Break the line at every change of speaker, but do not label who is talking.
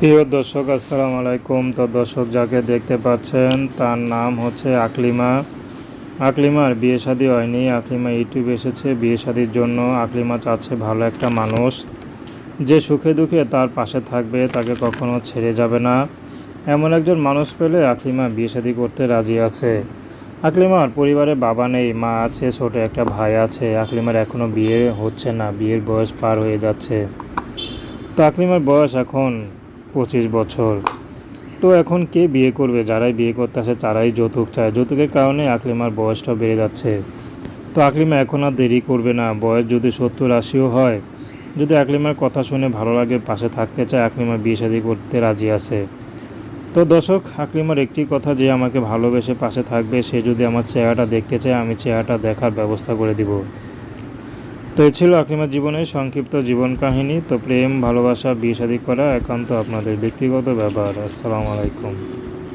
প্রিয় দর্শক আসসালামু আলাইকুম। তো দর্শক যাকে দেখতে পাচ্ছেন তার নাম হচ্ছে আকলিমা। আকলিমার বিয়ে শাদী হয়নি। আকলিমা ইউটিউবে এসেছে বিয়ে শাদীর জন্য। আকলিমা চাচ্ছে ভালো একটা মানুষ যে সুখে দুঃখে তার পাশে থাকবে, তাকে কখনো ছেড়ে যাবে না। এমন একজন মানুষ পেলে আকলিমা বিয়ে শাদী করতে রাজি আছে। আকলিমার পরিবারে বাবা নেই, মা আছে, ছোট একটা ভাই আছে। আকলিমার এখনও বিয়ে হচ্ছে না, বিয়ের বয়স পার হয়ে যাচ্ছে। তো আকলিমার বয়স এখন 25 বছর। তো এখন কে বিয়ে করবে? যারাই বিয়ে করতে আসে তারাই যৌতুক চায়। যৌতুকের কারণে আকলিমার বয়সটা বেড়ে যাচ্ছে। তো আকলিমা এখন আর দেরি করবে না। বয়স যদি 70-80ও হয়, যদি আকলিমার কথা শুনে ভালো লাগে, পাশে থাকতে চায়, আকলিমা বিয়ে শাদী করতে রাজি আছে। তো দর্শক, আকলিমার একটি কথা, যে আমাকে ভালোবেসে পাশে থাকবে, সে যদি আমার চেহারাটা দেখতে চায়, আমি চেহারাটা দেখার ব্যবস্থা করে দিব। তো এই ছিল আকলিমার জীবনের সংক্ষিপ্ত জীবন কাহিনী। তো প্রেম, ভালোবাসা, বিয়ে শাদী করা একান্ত আপনাদের ব্যক্তিগত ব্যাপার। আসসালামু আলাইকুম।